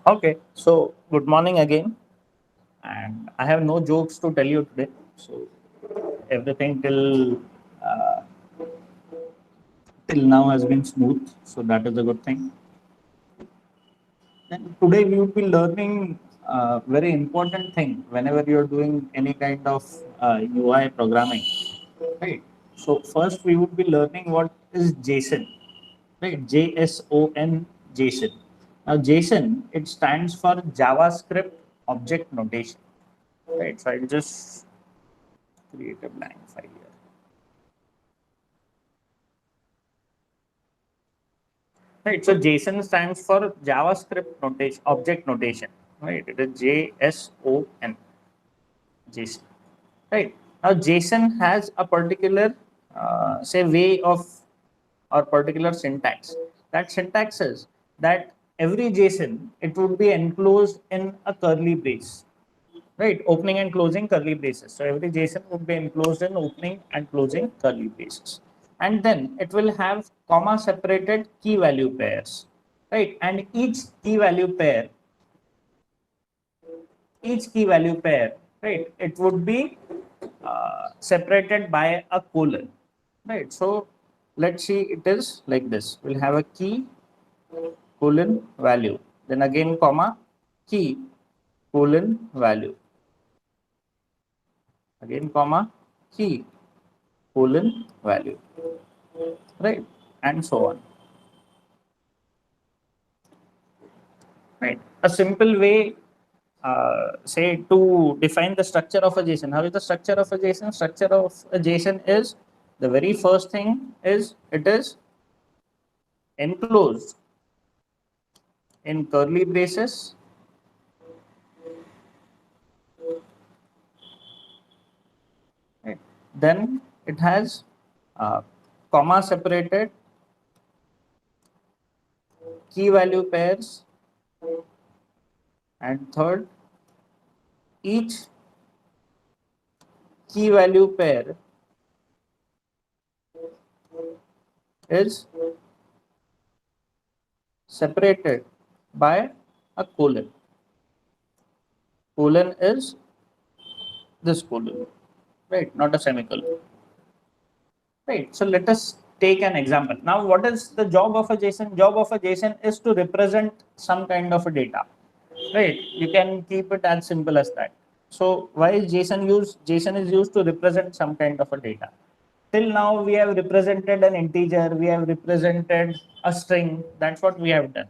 Okay, so good morning again, and I have no jokes to tell you today. So everything till now has been smooth, so that is a good thing. And today we would be learning a very important thing whenever you are doing any kind of UI programming, right? So first we would be learning what is JSON, right? JSON, JSON. Now JSON, it stands for JavaScript Object Notation, right? So I'll just create a blank file here. Right. So JSON stands for JavaScript notation, object notation. Right. It is JSON. JSON. Right. Now JSON has a particular say way of or particular syntax. That syntax is that every JSON it would be enclosed in a curly brace. Right, opening and closing curly braces. So every JSON would be enclosed in opening and closing curly braces. And then it will have comma separated key value pairs, right? And each key value pair, right? It would be separated by a colon, right? So let's see, it is like this. We'll have a key colon value, then again comma key colon value, again comma key colon value, right? And so on, right? A simple way, say, to define the structure of a JSON. How is the structure of a JSON? Structure of a JSON is the very first thing is it is enclosed in curly braces, right? Then it has comma separated key value pairs, and third, each key value pair is separated by a colon. Colon is this colon, right? Not a semicolon, right? So let us take an example. Now, what is the job of a JSON? Job of a JSON is to represent some kind of a data, right? You can keep it as simple as that. So why is JSON used? JSON is used to represent some kind of a data. Till now, we have represented an integer, we have represented a string. That's what we have done,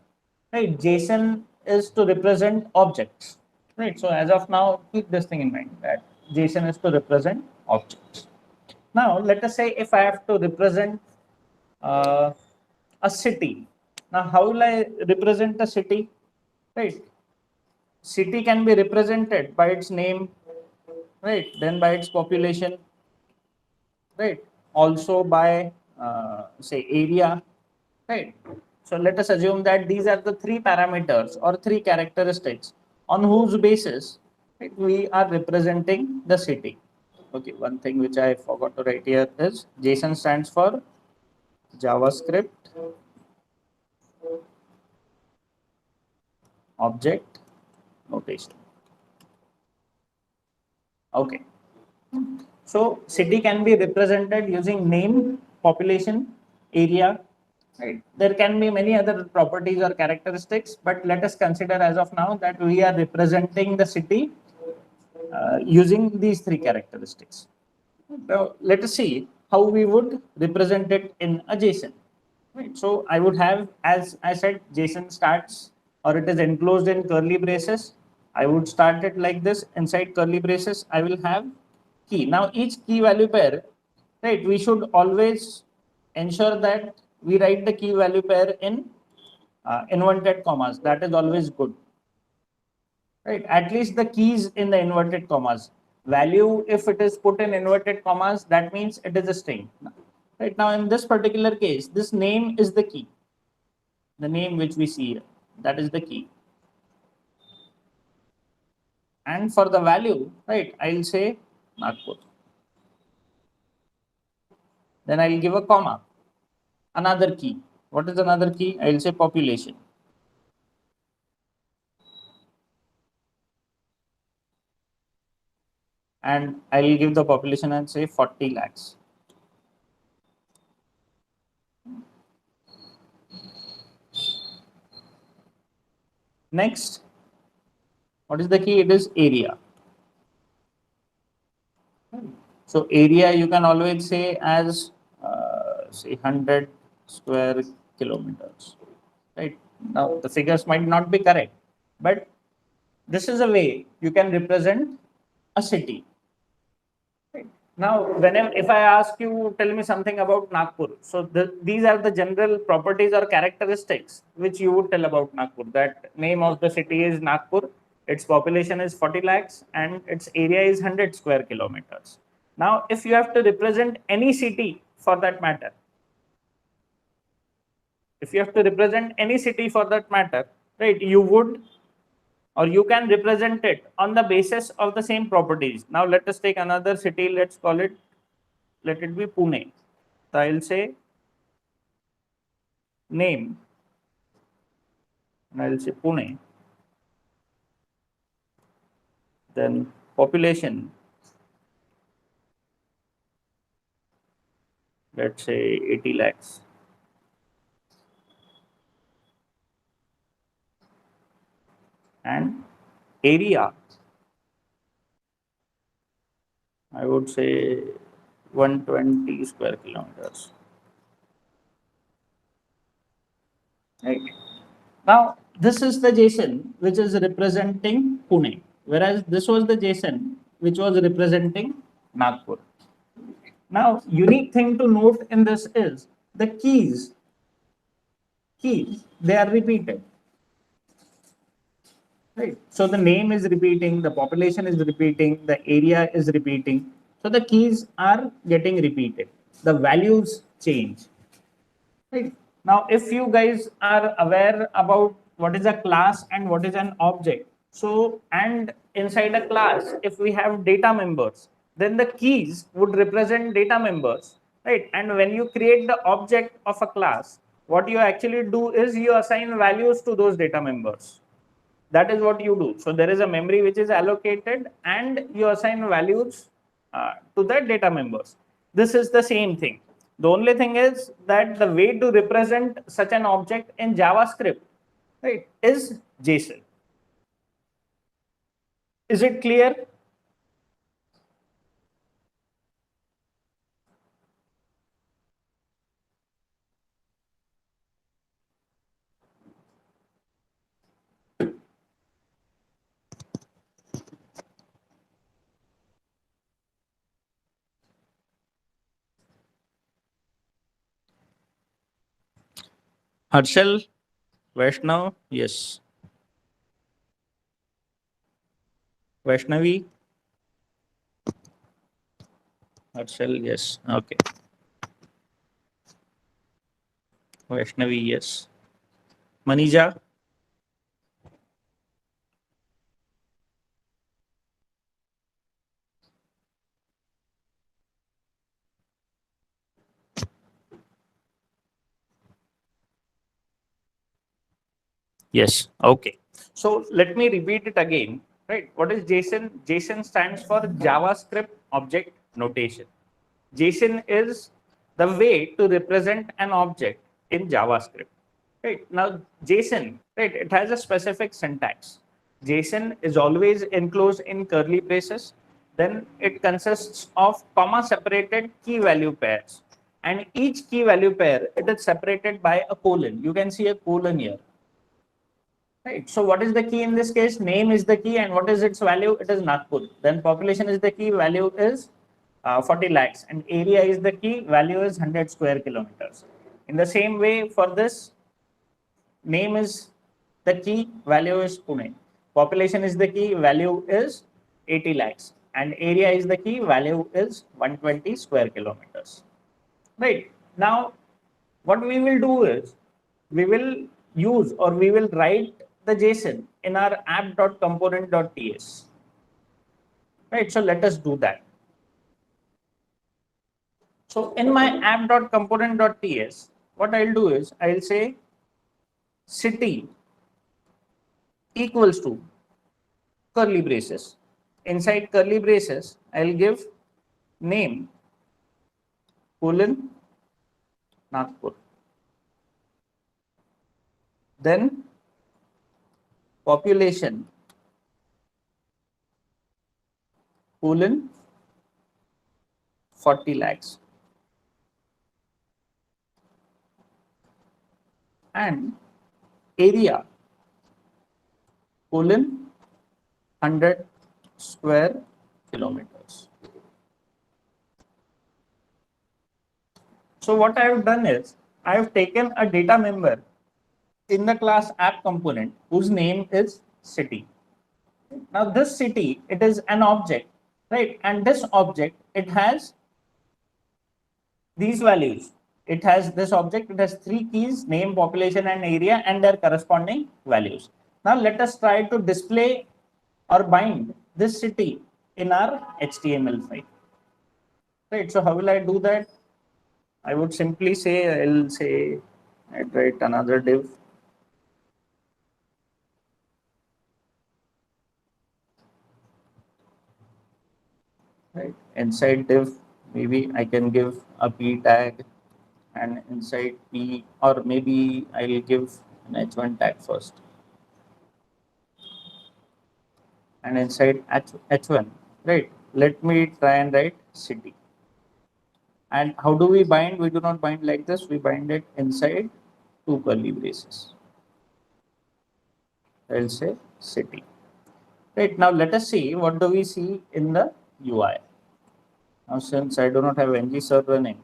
right? JSON is to represent objects, right? So as of now, keep this thing in mind that JSON is to represent objects. Now, let us say if I have to represent uh, a city. Now, how will I represent a city? Right? City can be represented by its name, right? Then by its population, right? Also by say area, right? So let us assume that these are the three parameters or three characteristics on whose basis, right, we are representing the city. Okay, one thing which I forgot to write here is JSON stands for JavaScript Object Notation. Okay. So city can be represented using name, population, area, right? There can be many other properties or characteristics, but let us consider as of now that we are representing the city using these three characteristics. Now, let us see how we would represent it in a JSON. Right. So I would have, as I said, JSON starts or it is enclosed in curly braces. I would start it like this. Inside curly braces, I will have key. Now each key value pair, right? We should always ensure that we write the key value pair in inverted commas. That is always good, right? At least the keys in the inverted commas. Value, if it is put in inverted commas, that means it is a string. Right now, in this particular case, this name is the key. The name which we see here, that is the key. And for the value, right, I'll say Nagpur. Then I'll give a comma. Another key. What is another key? I'll say population. and I'll give the population and say 40 lakhs. Next, what is the key? It is area. So area you can always say as say 100 square kilometers, right? Now the figures might not be correct, but this is a way you can represent a city. Right. Now, whenever if I ask you, tell me something about Nagpur. So these are the general properties or characteristics which you would tell about Nagpur. That name of the city is Nagpur. Its population is 40 lakhs and its area is 100 square kilometers. Now, if you have to represent any city for that matter, if you have to represent any city for that matter, right, you would or you can represent it on the basis of the same properties. Now let us take another city, let's call it, let it be Pune. So I'll say name, and I'll say Pune, then population, let's say 80 lakhs. And area, I would say 120 square kilometers. Right. Now, this is the JSON which is representing Pune, whereas this was the JSON which was representing Nagpur. Now, unique thing to note in this is the keys, they are repeated. Right. So the name is repeating, the population is repeating, the area is repeating. So the keys are getting repeated. The values change. Right. Now, if you guys are aware about what is a class and what is an object, so and inside a class, if we have data members, then the keys would represent data members, right? And when you create the object of a class, what you actually do is you assign values to those data members. That is what you do. So there is a memory which is allocated and you assign values to the data members. This is the same thing. The only thing is that the way to represent such an object in JavaScript, right, is JSON. Is it clear? Harshal, Vaishnav, yes. Vaishnavi, Harshal, yes. Okay. Vaishnavi, yes. Manija, yes. Okay. So let me repeat it again. Right. What is JSON? JSON stands for JavaScript Object Notation. JSON is the way to represent an object in JavaScript. Right. Now, JSON, right, it has a specific syntax. JSON is always enclosed in curly braces. Then it consists of comma separated key value pairs. And each key value pair, it is separated by a colon. You can see a colon here. Right. So what is the key in this case? Name is the key, and what is its value? It is Nagpur. Then population is the key, value is 40 lakhs, and area is the key, value is 100 square kilometers. In the same way, for this, name is the key, value is Pune. Population is the key, value is 80 lakhs, and area is the key, value is 120 square kilometers. Right. Now, what we will do is we will use or we will write the JSON in our app.component.ts. Right. So let us do that. So in my app.component.ts, what I'll do is I'll say city equals to curly braces, inside curly braces, I'll give name colon Nagpur. Then population colon 40 lakhs. And area colon 100 square kilometers. So what I have done is I have taken a data member in the class app component whose name is city. Now this city, it is an object, right? And this object, it has these values. It has this object, it has three keys, name, population, and area, and their corresponding values. Now let us try to display or bind this city in our HTML file. Right, so how will I do that? I would simply say, I'll say, I'd write another div. Right, inside div, maybe I can give a p tag, and inside p, or maybe I'll give an h1 tag first. And inside h1, right, let me try and write city. And how do we bind? We do not bind like this, we bind it inside two curly braces. I'll say city. Right, now let us see what do we see in the UI. Now since I do not have ngServe running,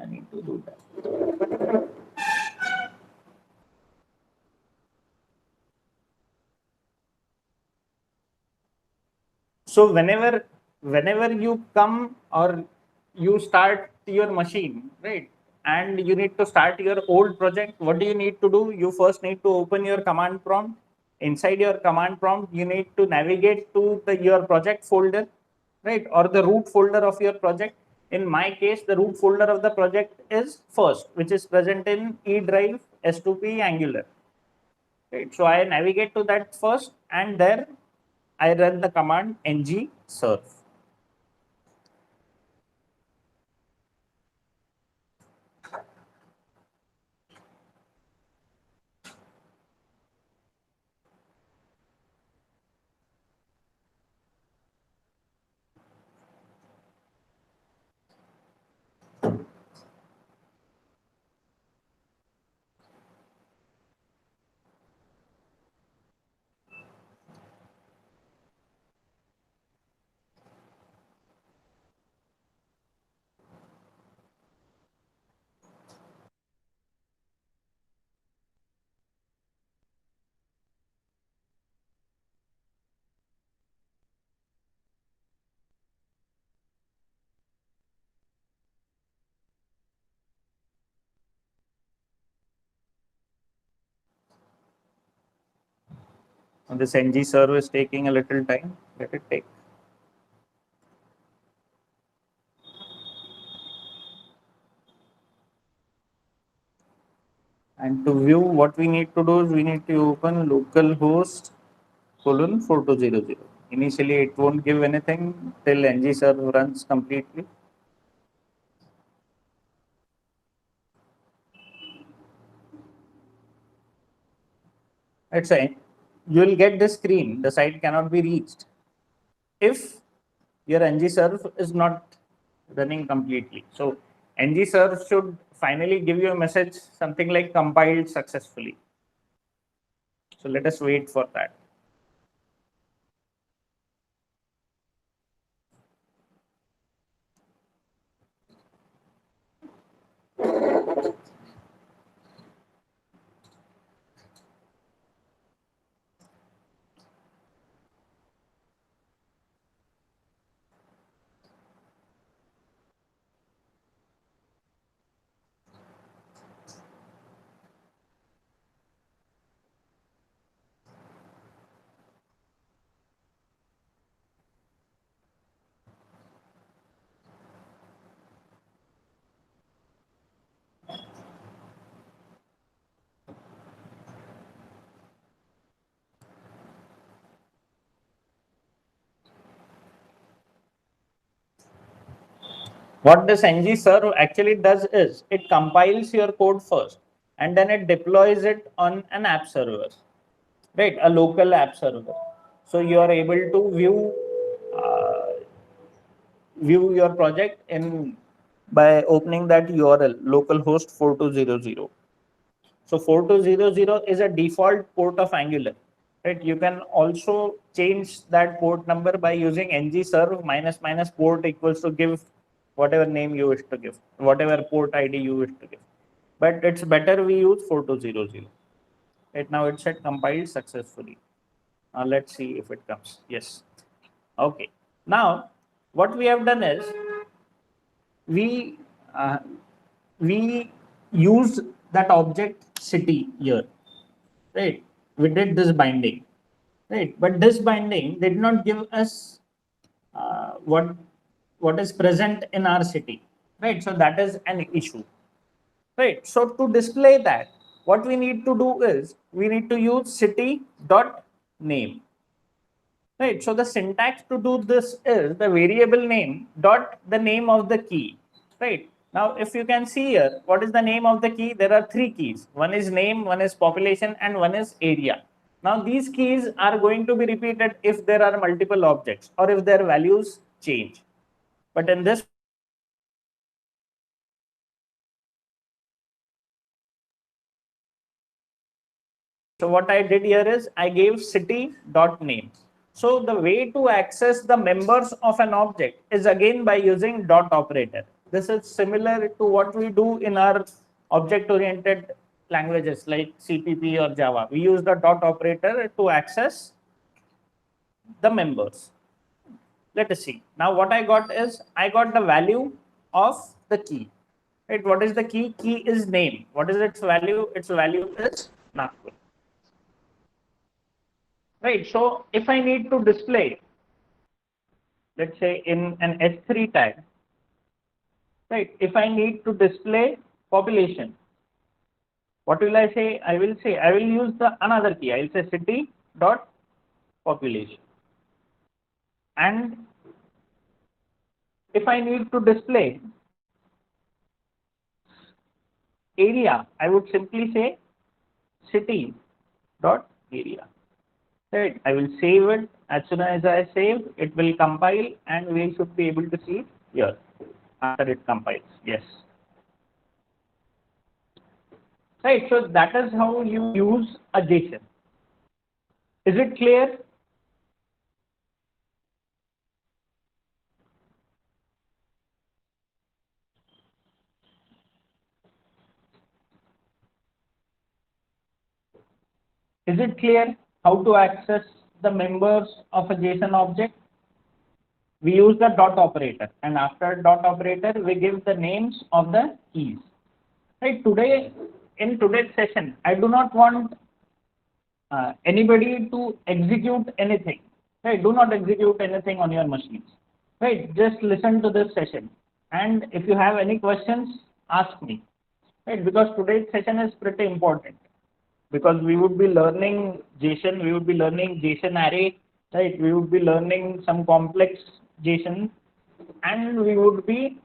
I need to do that. So whenever you come or you start your machine, right, and you need to start your old project, what do you need to do? You first need to open your command prompt. Inside your command prompt, you need to navigate to your project folder, right, or the root folder of your project. In my case, the root folder of the project is first, which is present in E drive S2P Angular. Right, so I navigate to that first, and there I run the command ng serve. And this ng serve is taking a little time. Let it take. And to view, what we need to do is we need to open localhost colon 4200. Initially, it won't give anything till ng serve runs completely. It's a, you will get this screen. The site cannot be reached if your ngServe is not running completely. So ngServe should finally give you a message, something like compiled successfully. So let us wait for that. What this ngserve actually does is it compiles your code first and then it deploys it on an app server, right? A local app server. So you are able to view your project in by opening that URL localhost 4200. So 4200 is a default port of Angular, right? You can also change that port number by using ngserve minus minus port equals to give whatever name you wish to give, whatever port ID you wish to give. But it's better we use 4200. Right now it said compiled successfully. Let's see if it comes. Yes. Okay. Now what we have done is we uh, we used that object city here, right? We did this binding, right? But this binding did not give us what is present in our city, right? So that is an issue, right? So to display that, what we need to do is we need to use city dot name, right? So the syntax to do this is the variable name dot the name of the key, right? Now, if you can see here, what is the name of the key? There are three keys. One is name, one is population, and one is area. Now, these keys are going to be repeated if there are multiple objects or if their values change. But in this, so what I did here is I gave city dot name. So the way to access the members of an object is again by using dot operator. This is similar to what we do in our object oriented languages like CPP or Java. We use the dot operator to access the members. Let us see. Now what I got is I got the value of the key. Right? What is the key? Key is name. What is its value? Its value is Nagpur. Right. So if I need to display, let's say in an S3 tag, right? If I need to display population, what will I say? I will say I will use the another key. I will say city dot population. And if I need to display area, I would simply say city dot area. Right. I will save it. As soon as I save, it will compile and we should be able to see it here after it compiles. Yes. Right. So that is how you use a JSON. Is it clear? Is it clear how to access the members of a JSON object? We use the dot operator, and after dot operator, we give the names of the keys. Right. Today, in today's session, I do not want anybody to execute anything. Right? Do not execute anything on your machines. Right? Just listen to this session, and if you have any questions, ask me. Right? Because today's session is pretty important. Because we would be learning JSON, we would be learning JSON array, right? We would be learning some complex JSON, and we would be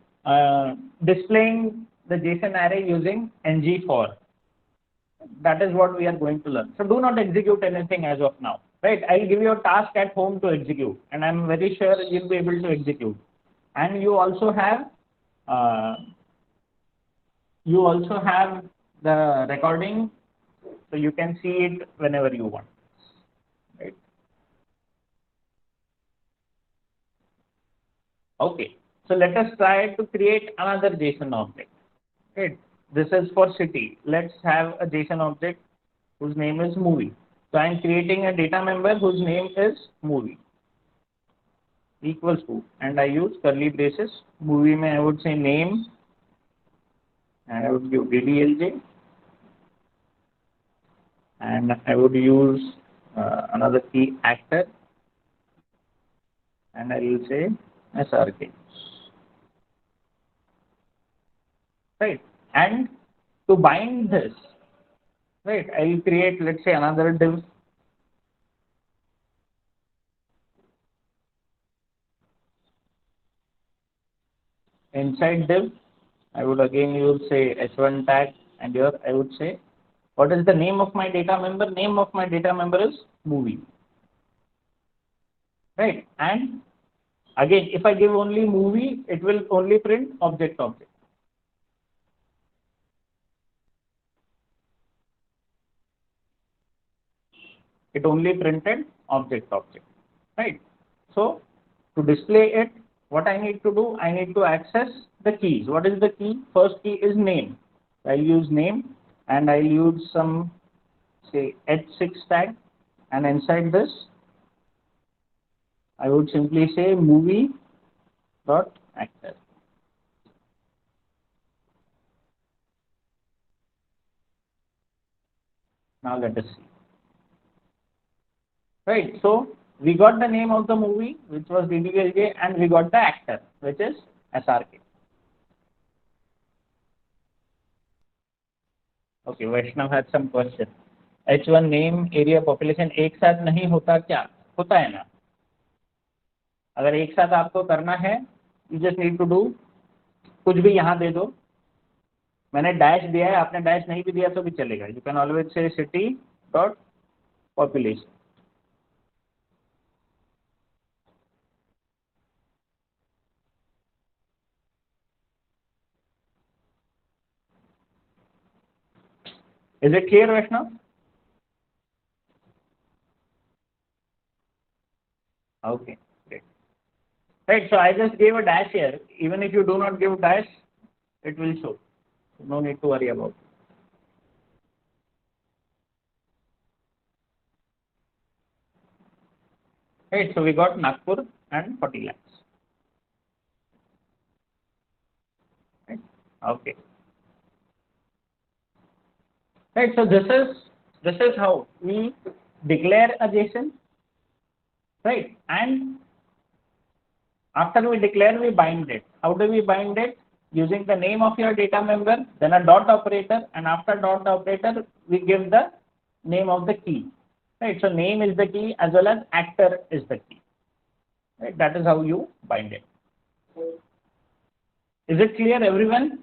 displaying the JSON array using ng-for. That is what we are going to learn. So do not execute anything as of now, right? I'll give you a task at home to execute, and I'm very sure you'll be able to execute. And uh, you also have the recording, so you can see it whenever you want, right? Okay. So let us try to create another JSON object. Right. This is for city. Let's have a JSON object whose name is movie. So I'm creating a data member whose name is movie equals to, and I use curly braces. Movie may I would say name, and I would give DDLJ, and I would use another key actor, and I will say SRK. Right. And to bind this, right, I will create, let's say, another div. Inside div, I would again use say h1 tag, and here I would say what is the name of my data member? Name of my data member is movie, right? And again, if I give only movie, it will only print object object. It only printed object object, right? So to display it, what I need to do, I need to access the keys. What is the key? First key is name. I'll use name, and I'll use some say h6 tag, and inside this I would simply say movie dot actor. Now let us see. Right. So we got the name of the movie, which was DDLJ, and we got the actor, which is SRK. Okay, Vaishnav had some question. H1 name area population एक साथ नहीं होता क्या? होता है ना. अगर एक साथ आपको करना है, you just need to do, कुछ भी यहाँ दे दो. मैंने डैश दिया है, आपने डैश नहीं भी दिया तो भी चलेगा. You can always say city dot population. Is it clear, Vaishnav? Okay, great. Right, so I just gave a dash here. Even if you do not give dash, it will show. No need to worry about it. Right, so we got Nagpur and 40 lakhs. Right, okay. Right, so this is how we declare a JSON, right? And after we declare, we bind it. How do we bind it? Using the name of your data member, then a dot operator, and after dot operator, we give the name of the key. Right, so name is the key as well as actor is the key. Right, that is how you bind it. Is it clear, everyone?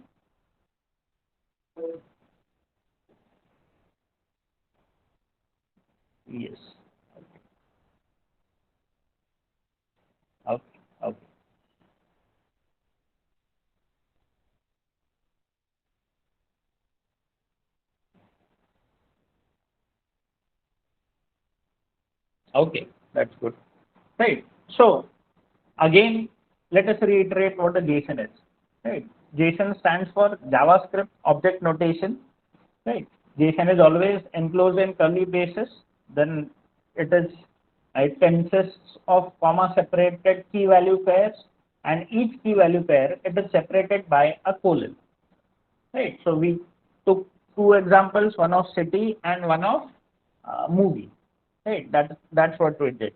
Yes. Okay. Okay. Okay. That's good. Right. So again, let us reiterate what a JSON is. Right. JSON stands for JavaScript Object Notation. Right. JSON is always enclosed in curly braces. Then it consists of comma separated key value pairs, and each key value pair it is separated by a colon. Right. So we took two examples, one of city and one of movie. Right. That's what we did.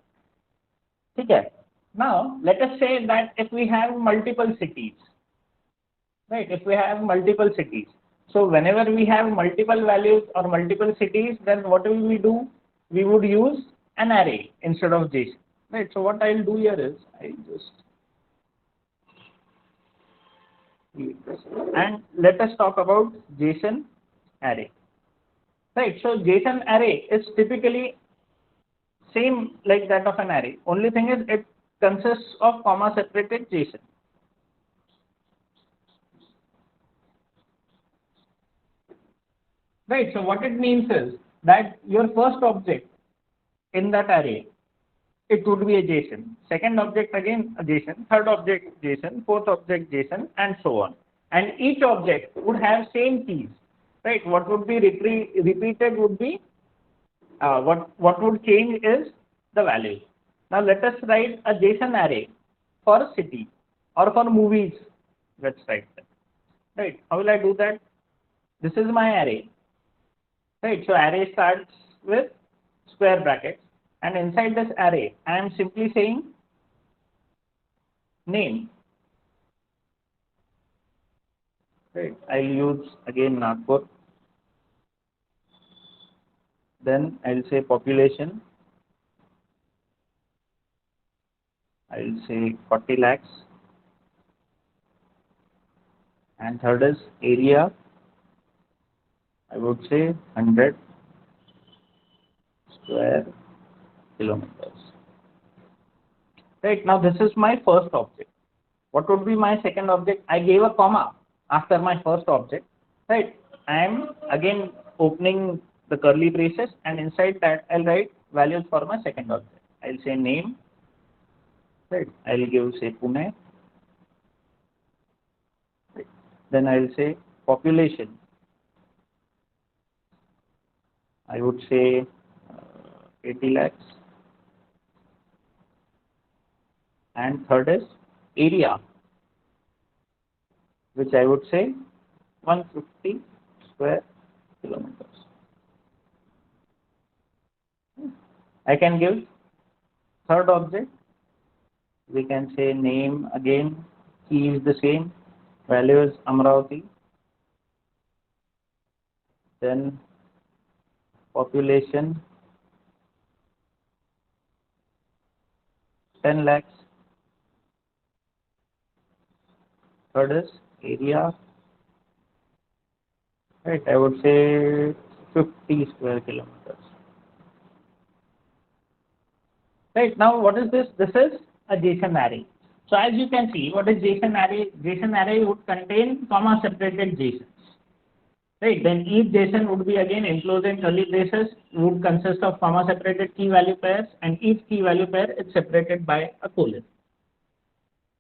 Okay. Now let us say that if we have multiple cities, right? If we have multiple cities, so whenever we have multiple values or multiple cities, then what will we do? We would use an array instead of JSON, right? So what I'll do here is I'll just delete this. And let us talk about JSON array, right? So JSON array is typically same like that of an array. Only thing is it consists of comma separated JSON. Right. So what it means is that your first object in that array, it would be a JSON. Second object again a JSON. Third object JSON. Fourth object JSON, and so on. And each object would have same keys. Right. What would be repeated would be what would change is the value. Now let us write a JSON array for city or for movies. Let's write that. Right. How will I do that? This is my array. Right. So array starts with square brackets, and inside this array, I am simply saying name. Right. I'll use again Nagpur. Then I'll say population. I'll say 40 lakhs. and third is area. I would say 100 square kilometers. Right, now this is my first object. What would be my second object? I gave a comma after my first object. Right, I am again opening the curly braces, and inside that I'll write values for my second object. I'll say name. Right, I'll give say Pune. Right. Then I'll say population. I would say 80 lakhs. And third is area, which I would say 150 square kilometers. I can give third object. We can say name again. Key is the same. Value is Amravati. Then population 10 lakhs. Third is area. Right, I would say 50 square kilometers. Right, now what is this? This is a JSON array. So as you can see, what is JSON array? JSON array would contain comma separated JSONs. Right, then each JSON would be again enclosed in curly braces, would consist of comma separated key value pairs, and each key value pair is separated by a colon.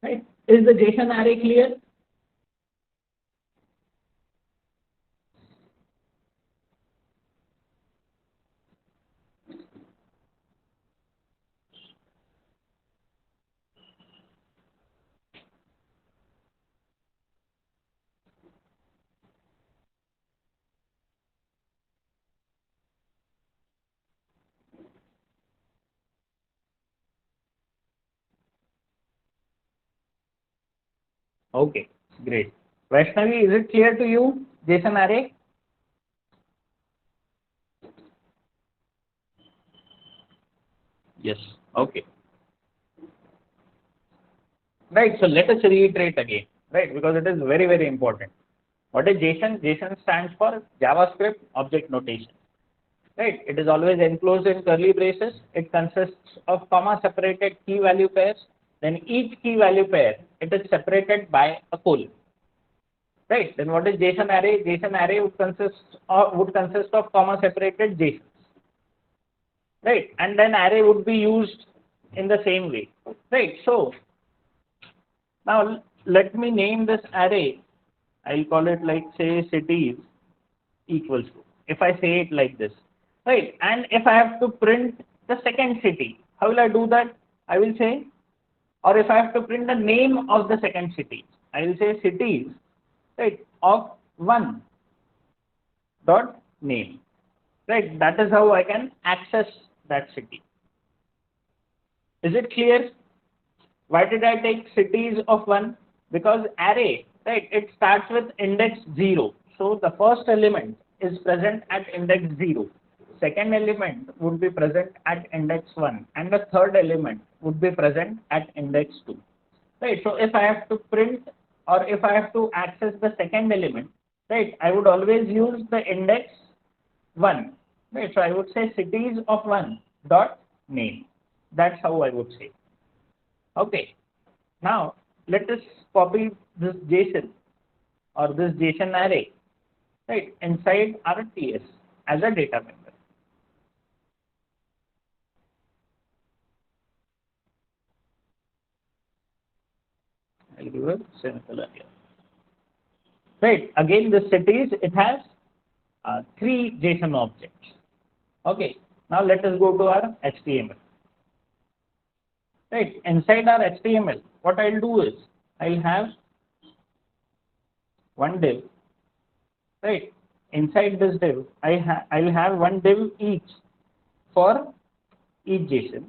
Right, is the JSON array clear? Okay, great. Vaishnavi, is it clear to you, JSON array? Yes. Okay. Right, so let us reiterate again, right, because it is very, very important. What is JSON? JSON stands for JavaScript Object Notation. Right, it is always enclosed in curly braces. It consists of comma separated key value pairs. Then each key value pair, it is separated by a colon. Right, then what is JSON array? JSON array would consist of comma separated JSONs. Right, and then array would be used in the same way. Right, so now let me name this array. I'll call it like say cities equals to. If I say it like this, right? And if I have to print the second city, how will I do that? I will say, or if I have to print the name of the second city, I will say cities, right, of one dot name, right? That is how I can access that city. Is it clear? Why did I take cities of one? Because array, right, it starts with index 0. So the first element is present at index 0. Second element would be present at index 1. And the third element would be present at index 2. Right, so if I have to print or if I have to access the second element, right, I would always use the index 1. Right, so I would say cities of 1 dot name. That's how I would say. Okay, now let us copy this JSON or this JSON array, right, inside our TS as a data member. I'll give a semicolon here. Right, again the cities, it has three JSON objects. Okay, now let us go to our HTML. Right, inside our HTML, what I'll do is I'll have one div. Right, inside this div, I'll have one div each for each JSON,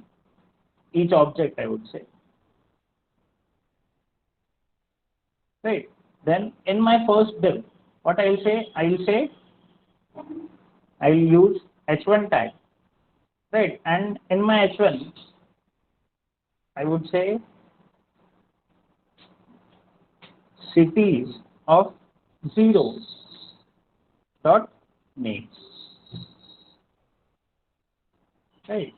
each object, I would say. Right, then in my first div, what I'll say, I'll use h1 tag. Right, and in my h1, I would say cities of 0 dot name, right?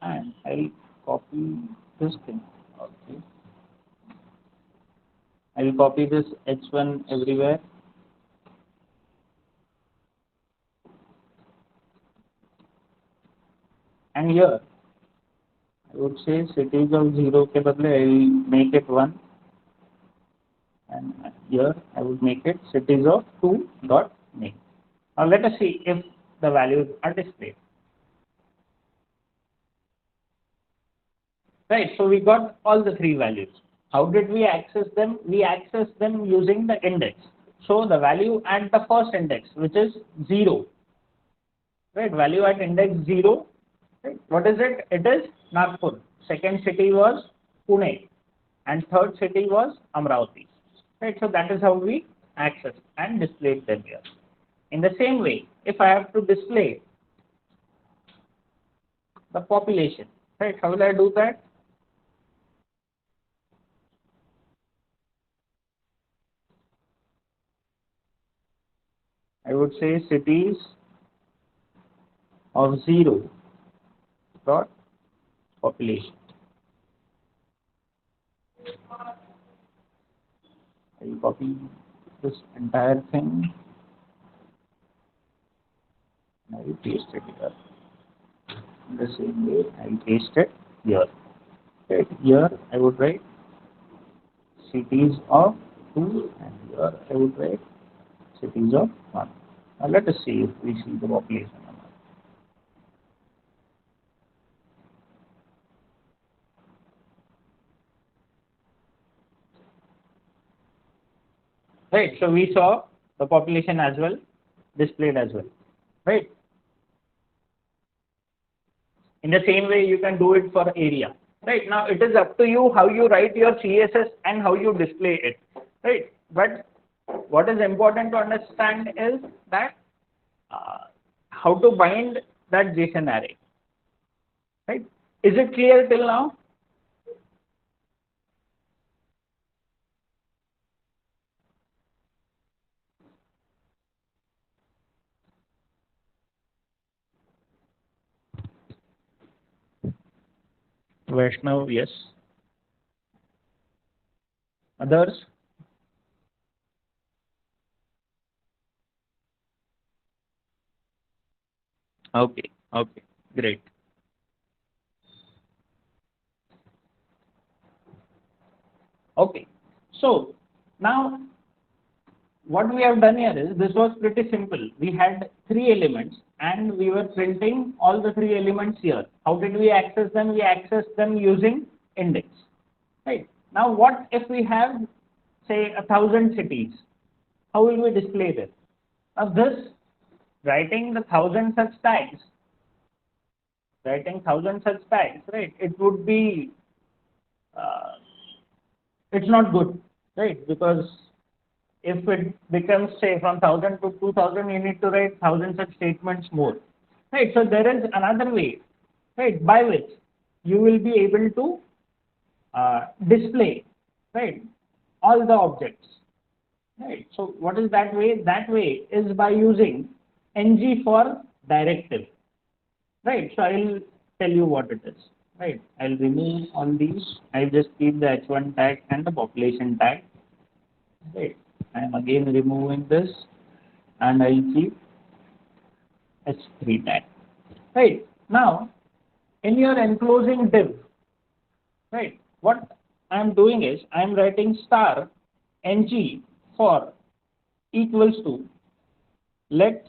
And I'll copy this thing. Okay, I will copy this h1 everywhere, and here I would say cities of 0 के बदले I will make it 1, and here I would make it cities of 2 dot name. Now let us see if the values are displayed. Right, so we got all the three values. How did we access them? We accessed them using the index. So the value at the first index, which is 0, right? Value at index 0, right? What is it? It is Nagpur. Second city was Pune, and third city was Amravati. Right, so that is how we access and displayed them here. In the same way, if I have to display the population, right? How will I do that? I would say cities of 0 dot population. I will copy this entire thing and I will paste it here. In the same way, I will paste it here. Right here, I would write cities of 2, and here I would write cities of 1. Now let us see if we see the population or not. Right, so we saw the population as well, displayed as well. Right. In the same way, you can do it for area. Right, now it is up to you how you write your CSS and how you display it. Right, but what is important to understand is that how to bind that JSON array. Right, is it clear till now? Vaishnav, yes. Others? Okay, okay, great. Okay, so now what we have done here is, this was pretty simple. We had three elements and we were printing all the three elements here. How did we access them? We accessed them using index. Right. Now what if we have, say, 1,000 cities? How will we display this? Now this, writing the 1,000 such tags, right? It would be, uh, it's not good, right? Because if it becomes, say, from 1,000 to 2,000, you need to write 1,000 such statements more, right? So there is another way, right, by which you will be able to display, right, all the objects, right? So what is that way? That way is by using ng for directive, right? So I'll tell you what it is, right? I'll remove all these. I'll just keep the h1 tag and the population tag, right? I am again removing this, and I'll keep h3 tag, right? Now in your enclosing div, right, what I am doing is I am writing star ng for equals to let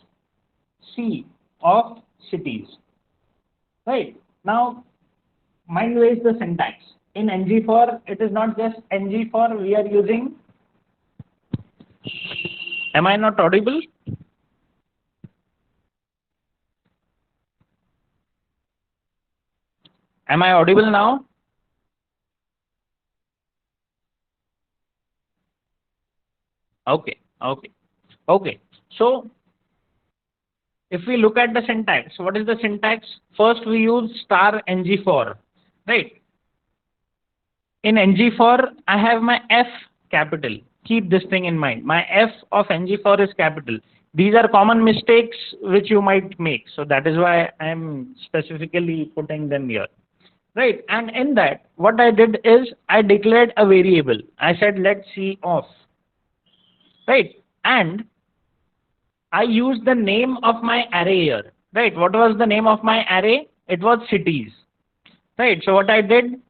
c of cities, right? Now mind ways the syntax. In ng for, it is not just ng for, we are using, am I not audible? Am I audible now? Okay, okay, okay. So if we look at the syntax, what is the syntax? First we use star ng for, right? In ng for, I have my f capital, keep this thing in mind. My f of ng4 is capital. These are common mistakes which you might make. So that is why I'm specifically putting them here. Right. And in that, what I did is I declared a variable. I said, let C of. Right. And I used the name of my array here. Right. What was the name of my array? It was cities. Right. So what I did,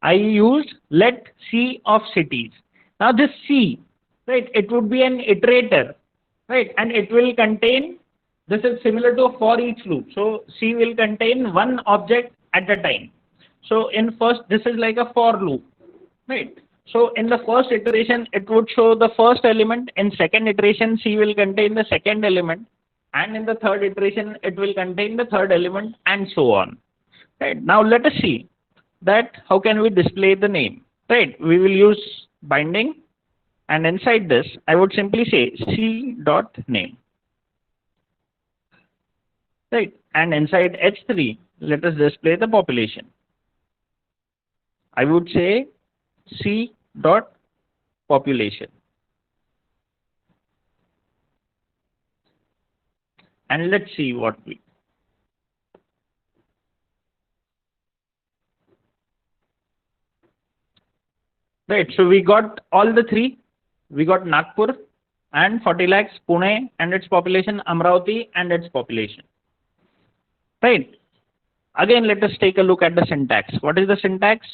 I used let C of cities. Now this C, right, it would be an iterator, right, and it will contain, this is similar to a for each loop. So C will contain one object at a time. So in first, this is like a for loop, right? So in the first iteration, it would show the first element. In second iteration, C will contain the second element. And in the third iteration, it will contain the third element and so on. Right. Now let us see that how can we display the name. Right. We will use binding, and inside this, I would simply say C dot name. Right. And inside H3, let us display the population. I would say C dot population. And let's see what we. Right. So we got all the three. We got Nagpur and 40 lakhs, Pune and its population, Amravati and its population. Right. Again, let us take a look at the syntax. What is the syntax?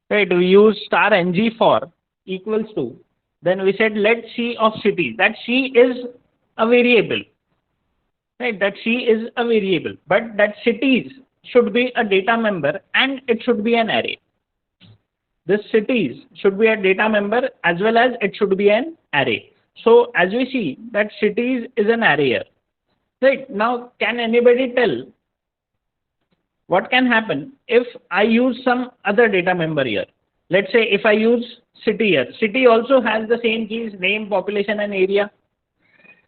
Right. We use star ng for equals to. Then we said let C of cities. That C is a variable. Right. That C is a variable. But that cities should be a data member and it should be an array. This cities should be a data member as well as it should be an array. So as we see that cities is an array here. Right. Now can anybody tell what can happen if I use some other data member here? Let's say if I use city here. City also has the same keys, name, population and area.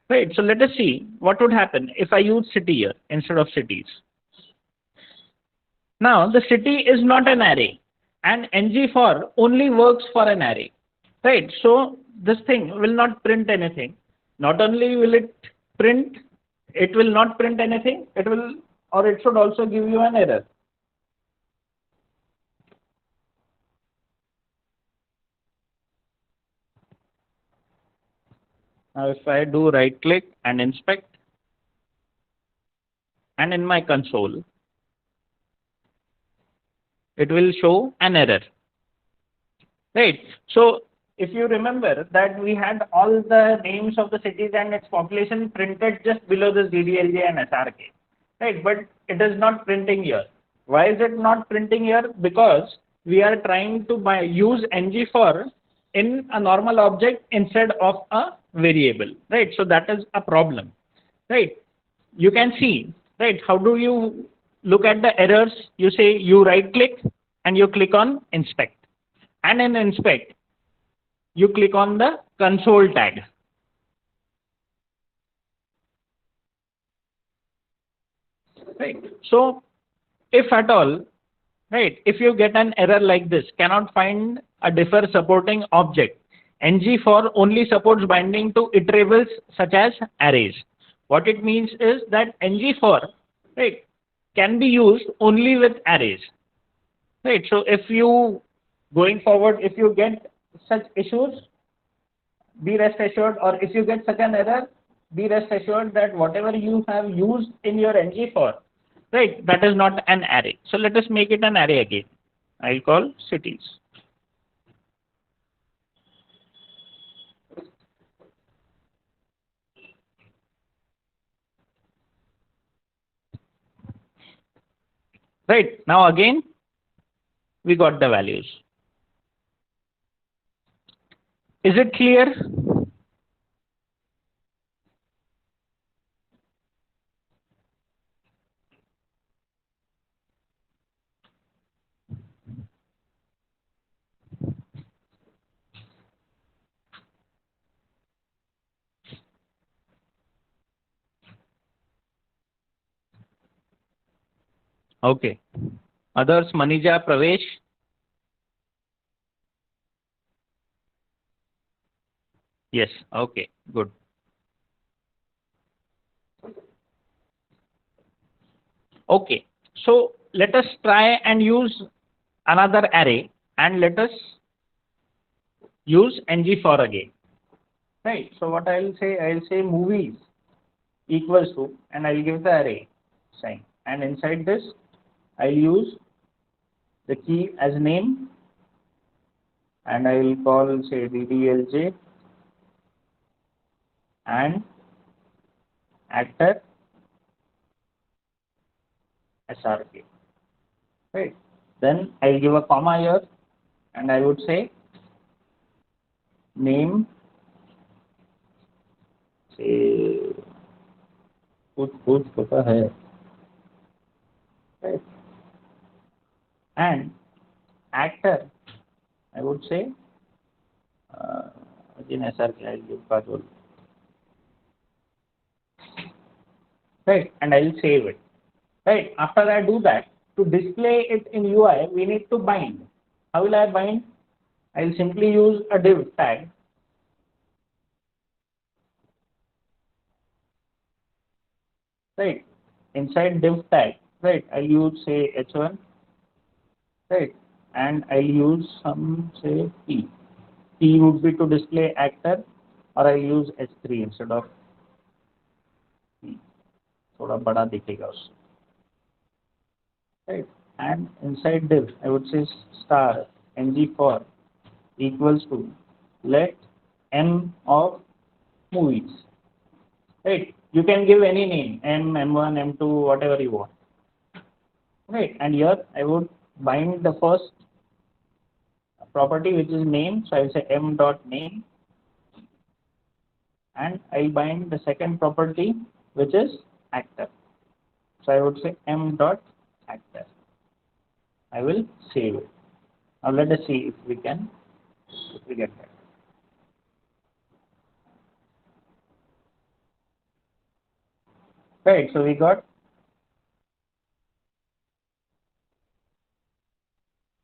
Right. So let us see what would happen if I use city here instead of cities. Now the city is not an array. And ng4 only works for an array, right? So this thing will not print anything. Not only will it print, it will not print anything, it will, or it should also give you an error. Now if I do right click and inspect, and in my console, it will show an error. Right. So if you remember that we had all the names of the cities and its population printed just below this DDLJ and SRK. Right. But it is not printing here. Why is it not printing here? Because we are trying to use ng4 in a normal object instead of a variable. Right. So that is a problem. Right. You can see, right, how do you look at the errors? You say you right click and you click on inspect. And in inspect, you click on the console tag. Right. So if at all, right, if you get an error like this, cannot find a differ supporting object, ng4 only supports binding to iterables such as arrays. What it means is that ng4, right, can be used only with arrays. Right. So if you going forward, if you get such issues, be rest assured, or if you get such an error, be rest assured that whatever you have used in your ng4, right, that is not an array. So let us make it an array again. I'll call cities. Right. Now again, we got the values. Is it clear? Okay. Others, Manija, Pravesh. Yes. Okay. Good. Okay. So let us try and use another array, and let us use ng for again. Right. So what I'll say movies equals to, and I'll give the array sign. And inside this, I'll use the key as name, and I will call say DDLJ and actor SRK. Right. Then I'll give a comma here, and I would say name, say कुछ कुछ होता है, right? And actor, I would say uh, again SRK, I'll give Kajol, right? And I'll save it. Right. After I do that, to display it in UI, we need to bind. How will I bind? I'll simply use a div tag. Right. Inside div tag, right, I'll use say h1, right, and I'll use some say p. P would be to display actor, or I'll use h3 instead of p. थोड़ा बड़ा दिखेगा उससे. Right. And inside div, I would say star ng4 equals to let m of movies. Right. You can give any name, m, m1, m2, whatever you want. Right. And here I would bind the first property, which is name. So I will say m dot name, and I'll bind the second property, which is actor. So I would say m dot actor. I will save it. Now let us see if we get that. Right. So we got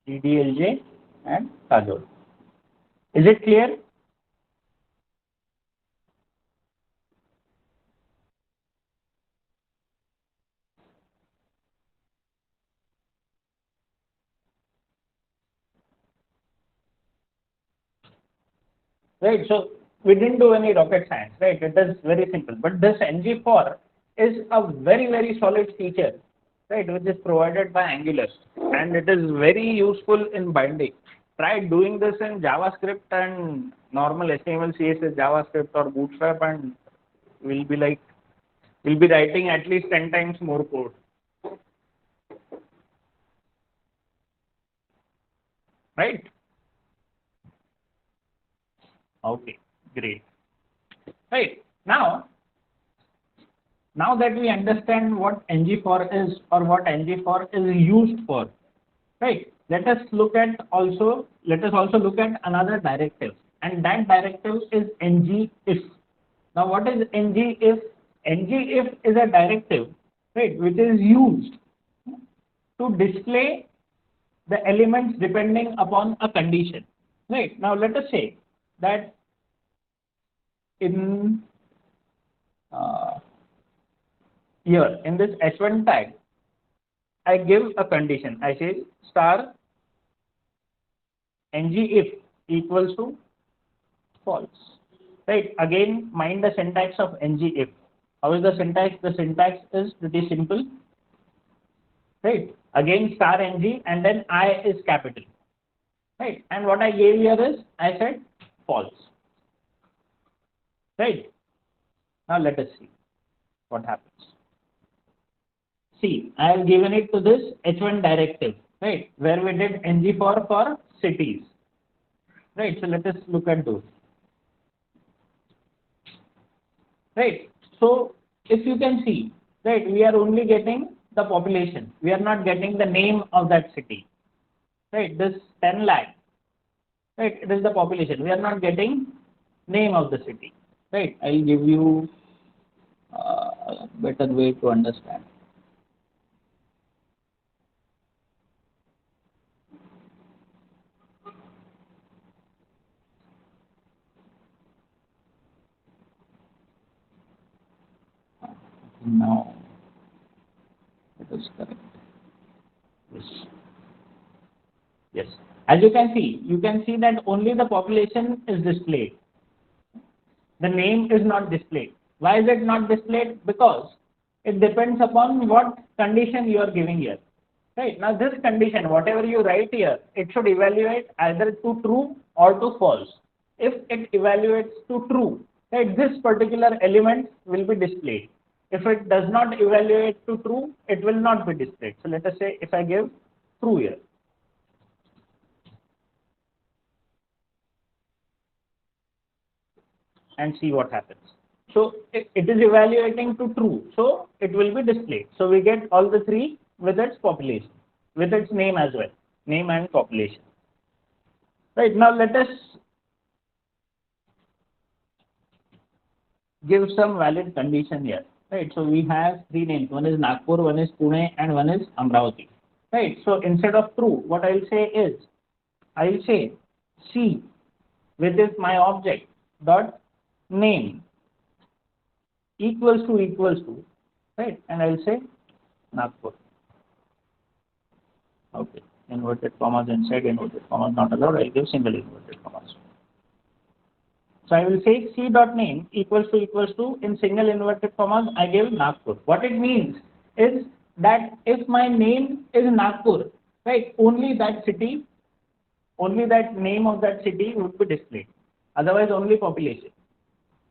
DDLJ and Kajol. Is it clear? Right. So we didn't do any rocket science, right? It is very simple. But this ng4 is a very, very solid feature, right, which is provided by Angular, and it is very useful in binding. Try doing this in JavaScript and normal HTML, CSS, JavaScript or Bootstrap, and we'll be like, we'll be writing at least 10 times more code, right? Okay, great. Right. Now that we understand what ng4 is, or what ng4 is used for, right, let us also look at another directive, and that directive is ngIf. Now what is ngIf? Ngif is a directive, right, which is used to display the elements depending upon a condition. Right. Now let us say that in uh, here in this h1 tag, I give a condition. I say star ngIf equals to false. Right. Again, mind the syntax of ngIf. How is the syntax? The syntax is pretty simple. Right. Again, star ng, and then I is capital. Right. And what I gave here is I said false. Right. Now let us see what happens. See, I have given it to this H1 directive, right, where we did ng for cities. Right. So let us look at those. Right. So if you can see, right, we are only getting the population. We are not getting the name of that city. Right. This 10 lakh. Right. It is the population. We are not getting name of the city. Right. I'll give you a better way to understand. No, it is correct. Yes. Yes. As you can see that only the population is displayed. The name is not displayed. Why is it not displayed? Because it depends upon what condition you are giving here. Right. Now this condition, whatever you write here, it should evaluate either to true or to false. If it evaluates to true, right, this particular element will be displayed. If it does not evaluate to true, it will not be displayed. So let us say if I give true here. And see what happens. So it is evaluating to true. So it will be displayed. So we get all the three with its population, with its name as well, name and population. Right, now let us give some valid condition here. Right, so we have three names. One is Nagpur, one is Pune, and one is Amravati. Right, so instead of true, what I'll say is, I'll say C, which is my object, dot name equals to, right, and I'll say Nagpur. Okay, inverted commas inside inverted commas not allowed. I'll give single inverted commas. So I will say C dot name equals to in single inverted commas I give Nagpur. What it means is that if my name is Nagpur, right, only that city, only that name of that city would be displayed. Otherwise, only population.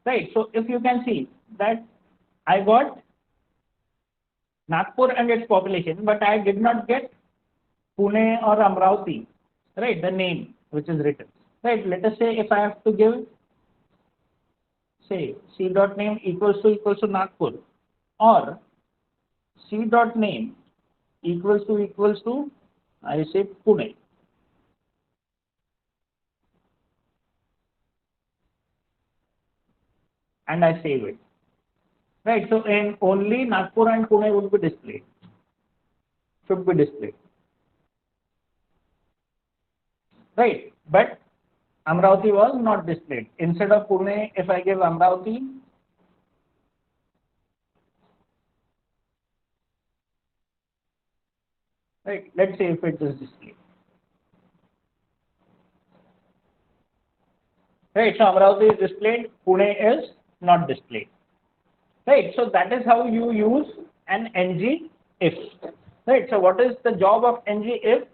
Right. So if you can see that I got Nagpur and its population, but I did not get Pune or Amravati, right, the name which is written. Right, let us say if I have to give, say, C dot name equals to Nagpur, or C dot name equals to, I say Pune. And I save it. Right, so in only Nagpur and Pune would be displayed, should be displayed. Right, but Amravati was not displayed. Instead of Pune, if I give Amravati, right, let's say if it is displayed. Right, so Amravati is displayed, Pune is not displayed. Right, so that is how you use an ng if. Right, so what is the job of ng if?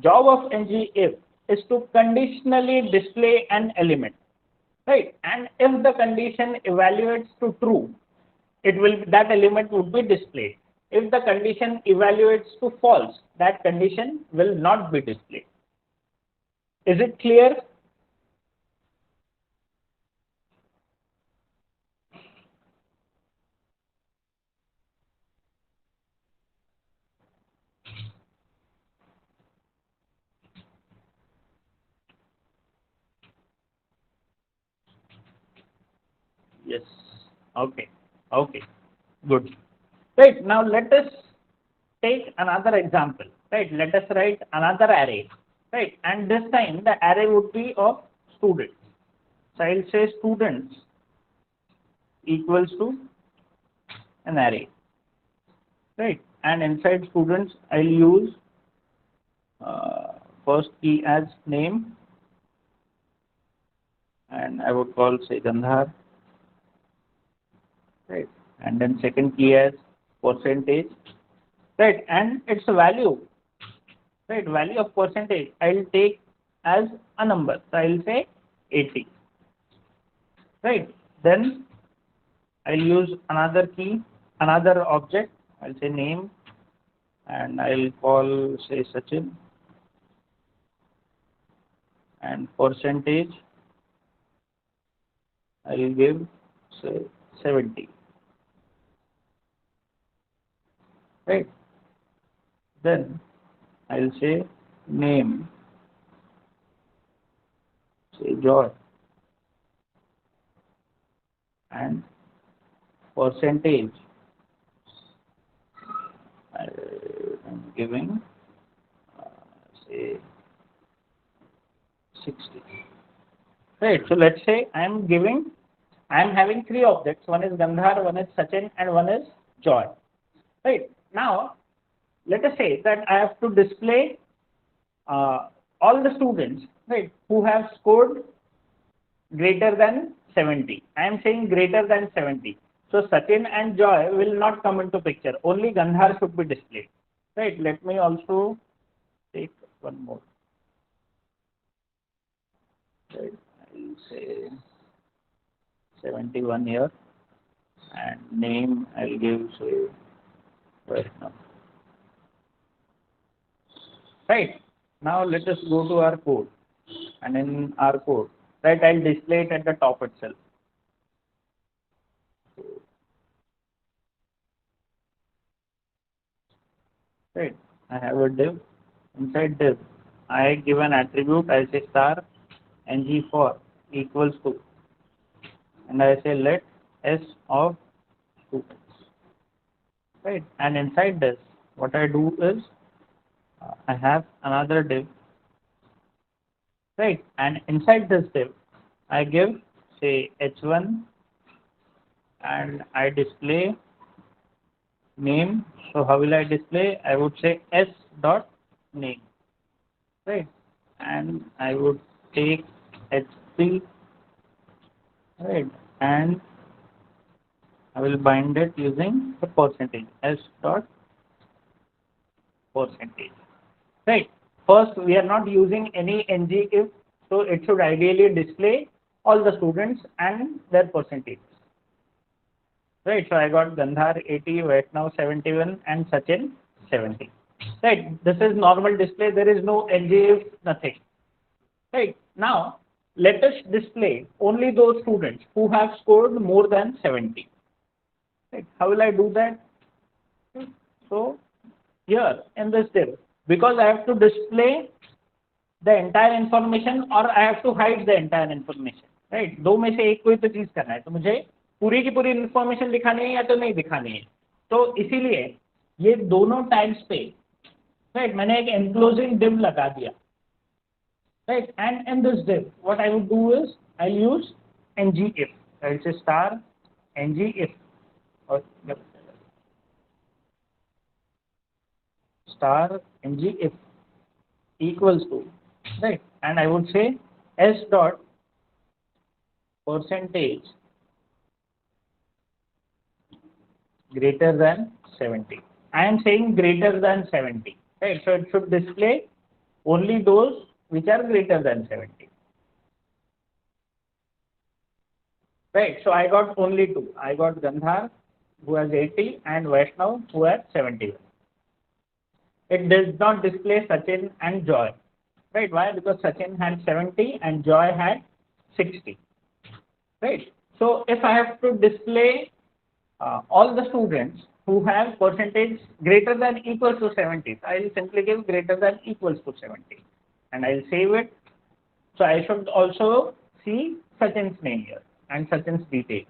Job of ng if is to conditionally display an element. Right, and if the condition evaluates to true, that element would be displayed. If the condition evaluates to false, that condition will not be displayed. Is it clear? Yes. Okay. Okay. Good. Right. Now let us take another example. Right. Let us write another array. Right. And this time the array would be of students. So I'll say students equals to an array. Right. And inside students, I'll use first key as name, and I would call say Gandhar. Right, and then second key as percentage, right, and its value, right, value of percentage I'll take as a number, so I'll say 80, right. Then I'll use another key, another object, I'll say name, and I'll call say Sachin, and percentage I'll give say 70, right. Then I'll say name, say Joy, and percentage I'm giving say 60. Right. So let's say I'm having three objects. One is Gandhar, one is Sachin, and one is joy. Right? Now, let us say that I have to display all the students, right, who have scored greater than 70. I am saying greater than 70. So Sachin and Joy will not come into picture. Only Gandhar should be displayed. Right? Let me also take one more. Right? I'll say 71 here, and name I'll give, say, Vaishnav. Right? Now let us go to our code, and in our code, right, I'll display it at the top itself. Right? I have a div. Inside div, I give an attribute. I say star ng for equals to, and I say let s of students. Right? And inside this, what I do is I have another div. Right? And inside this div, I give, say, h1, and I display name. So how will I display? I would say s dot name. Right? And I would take h3, right, and I will bind it using the percentage, s dot percentage. Right? First, we are not using any ng if, so it should ideally display all the students and their percentages. Right? So I got Gandhar 80, Vaishnav 71, and Sachin 70. Right? This is normal display. There is no ng if, nothing. Right? Now, let us display only those students who have scored more than 70. Right? How will I do that? So, here in this div, because I have to display the entire information or I have to hide the entire information. Right? दो में से एक कोई तो चीज करना है, तो मुझे पूरी की पूरी इंफॉर्मेशन दिखानी है या तो नहीं दिखानी है. तो इसीलिए ये दोनों टाइम्स पे, राइट, मैंने एक एनक्लोजिंग डिव लगा दिया. Right? And in this div, what I would do is I'll use ng if. I'll say star ng if, or star ng if equals to, right, and I would say s dot percentage greater than 70. I am saying greater than 70, right? So it should display only those which are greater than 70. Right? So I got only two. I got Gandhar, who has 80, and Vaishnav, who has 71. It does not display Sachin and Joy. Right? Why? Because Sachin had 70 and Joy had 60. Right? So if I have to display all the students who have percentage greater than equals to 70, I will simply give greater than equals to 70. And I will save it. So I should also see Sachin's name here and Sachin's details.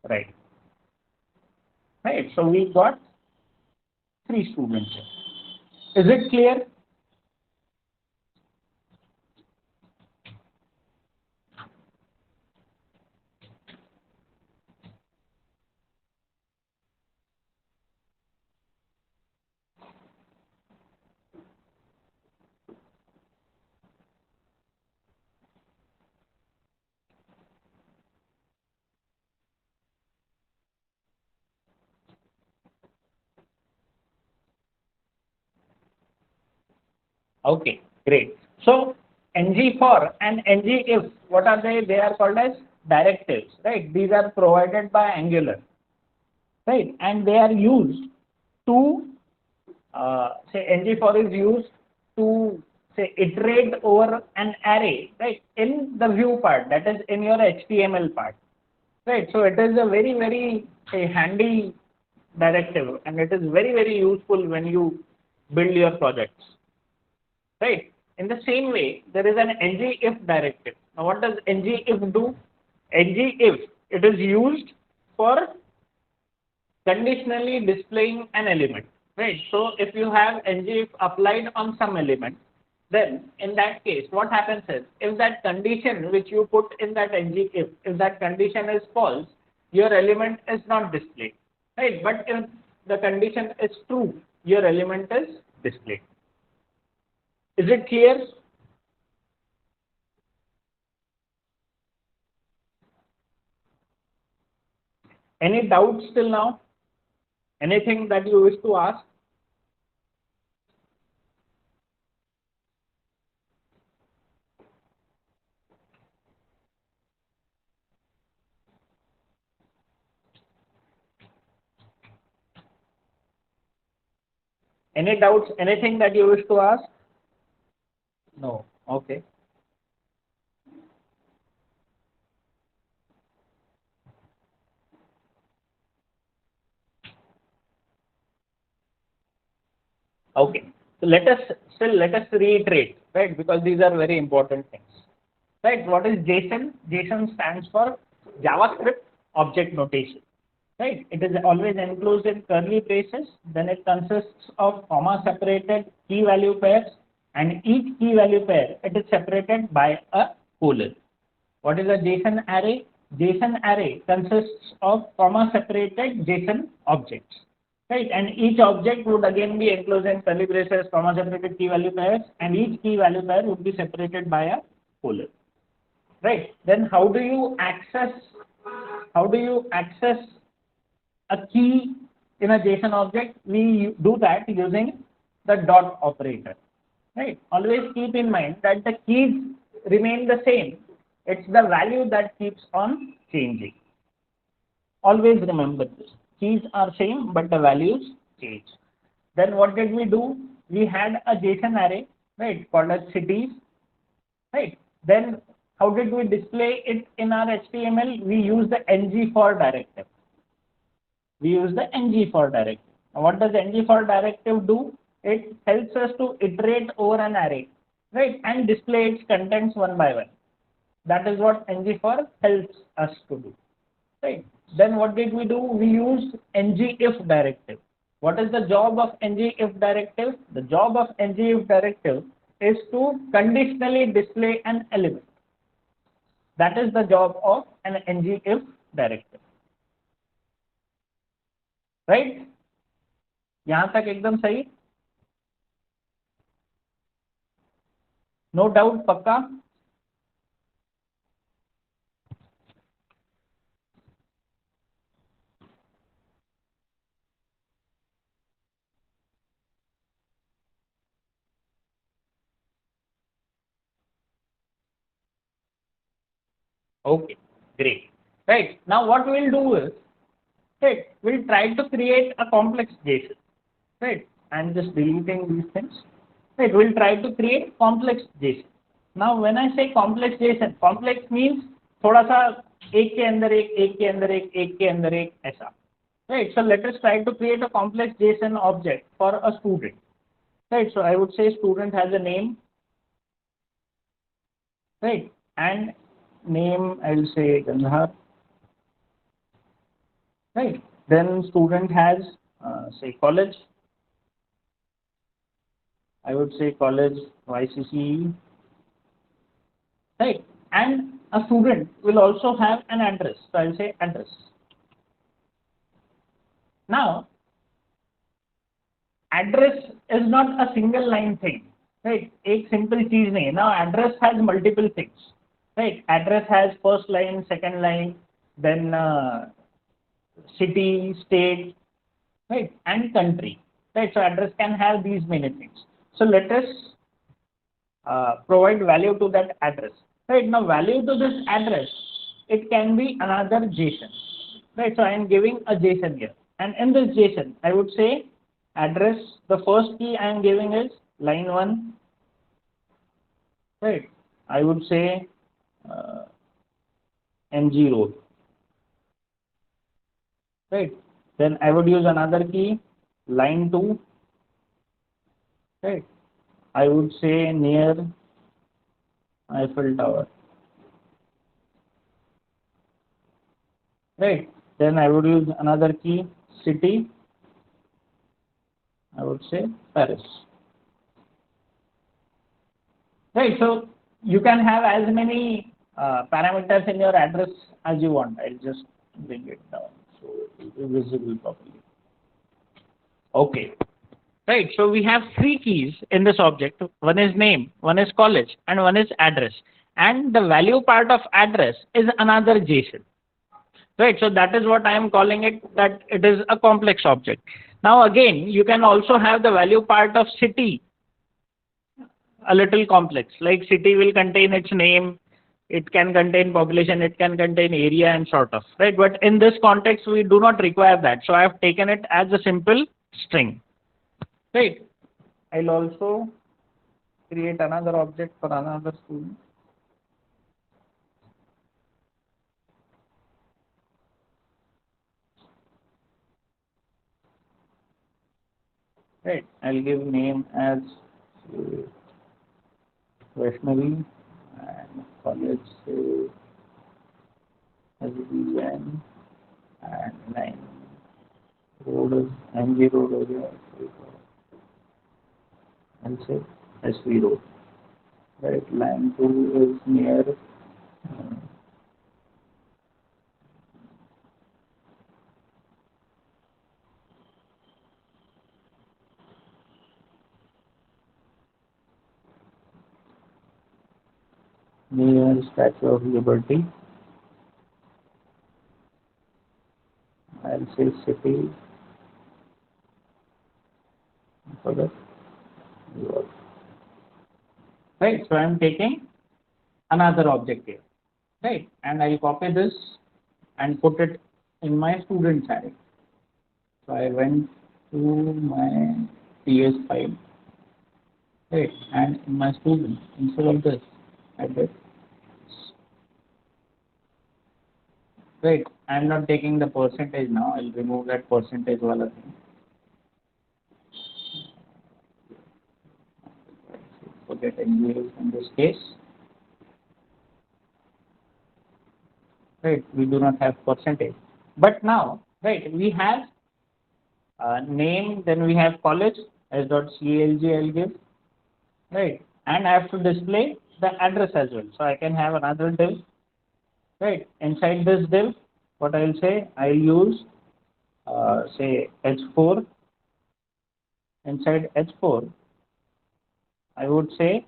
Right. Right. So we got 3 students here. Is it clear? Okay, great. So ng for and ng if, what are they? They are called as directives, right? These are provided by Angular, right? And they are used to, say, ng for is used to, say, iterate over an array, right? In the view part, that is in your HTML part, right? So it is a very, very, say, handy directive, and it is very, very useful when you build your projects. Right. In the same way, there is an ng if directive. Now, what does ng if do? ng if, it is used for conditionally displaying an element. Right. So if you have ng if applied on some element, then in that case, what happens is, if that condition which you put in that ng if that condition is false, your element is not displayed, right? But if the condition is true, your element is displayed. Is it clear? Any doubts till now? Anything that you wish to ask? Any doubts? Anything that you wish to ask? No. Okay. Okay. So let us reiterate, right? Because these are very important things. Right? What is JSON? JSON stands for JavaScript Object Notation. Right? It is always enclosed in curly braces. Then it consists of comma separated key value pairs, and each key value pair it is separated by a colon. What is a JSON array? JSON array consists of comma separated JSON objects. Right, and each object would again be enclosed in curly braces, comma separated key value pairs, and each key value pair would be separated by a colon. Right, then how do you access a key in a JSON object? We do that using the dot operator. Right, always keep in mind that the keys remain the same. It's the value that keeps on changing. Always remember this. Keys are same, but the values change. Then what did we do? We had a JSON array, right, called as cities, right? Then how did we display it in our HTML? We use the ng for directive. We use the ng for directive. Now, what does ng for directive do? It helps us to iterate over an array, right, and display its contents one by one. That is what ng for helps us to do. Right. Then what did we do? We used ngIf directive. What is the job of ngIf directive? The job of ngIf directive is to conditionally display an element. That is the job of an ngIf directive. Right? यहाँ तक एकदम सही? No doubt, पक्का? Okay, great. Right. Now what we'll do is, right, we'll try to create a complex JSON. Right. I'm just deleting these things. Right. We'll try to create complex JSON. Now when I say complex JSON, complex means थोड़ा सा एक के अंदर एक के अंदर एक के अंदर एक ऐसा. Right. So let us try to create a complex JSON object for a student. Right. So I would say student has a name. Right. And name I'll say Gandhar. Right. Then student has say college. I would say college YCCE. Right. And a student will also have an address. So I'll say address. Now, address is not a single line thing. Right. एक simple चीज नहीं. Now address has multiple things. Right. Address has first line, second line, then city, state, right, and country. Right. So address can have these many things. So let us provide value to that address. Right. Now value to this address, it can be another JSON. Right. So I am giving a JSON here, and in this JSON, I would say address. The first key I am giving is line 1. Right. I would say MG road. Right. Then I would use another key, line 2. Right. I would say near Eiffel Tower. Right. Then I would use another key, city. I would say Paris. Right. So you can have as many parameters in your address as you want. I'll just Bring it down so it will be visible properly. Okay. Right. So we have three keys in this object. One is name, one is college, and one is address. And the value part of address is another JSON. Right. So that is what I am calling it, that it is a complex object. Now again, you can also have the value part of city a little complex. Like city will contain its name, it can contain population, it can contain area and sort of. Right. But in this context, we do not require that. So I have taken it as a simple string. Right. I'll also create another object for another student. Right. I'll give name as Vaishnavi and college as Vijayan and line road is MG road area. I'll say SV road. Right. Line 2 is near near Statue of Liberty. I'll say city for the world. Right. So I'm taking another object here. Right. And I'll copy this and put it in my students array. So I went to my PS file, right, and in my student, instead of this, I did, right, I'm not taking the percentage now, I'll remove that percentage wala thing. Forget NGL in this case, right, we do not have percentage. But now, right, we have name, then we have college, s.calg I'll give, right, and I have to display the address as well. So I can have another div, right, inside this div, what I'll say, I'll use say h4. Inside h4 I would say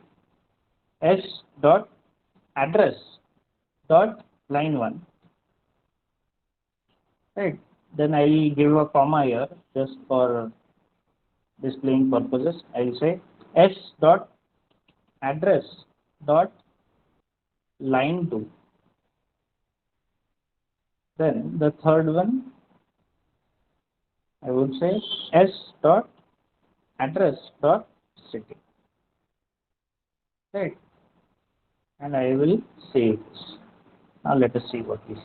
s dot address dot line 1, right. Then I'll give a comma here just for displaying purposes. I'll say s dot address dot line 2. Then the third one I would say s dot address dot city, right, and I will save this. Now let us see what we see.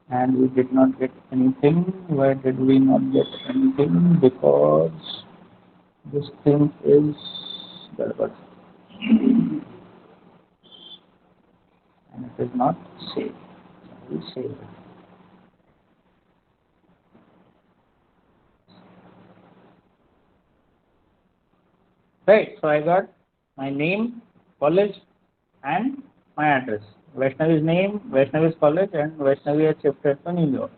And we did not get anything. Why did we not get anything? Because this thing is garbad and it is not saved. We save it. Right. So I got my name, college, and my address. Vaishnavi's name, Vaishnavi's college, and Vaishnavi has shifted to New York.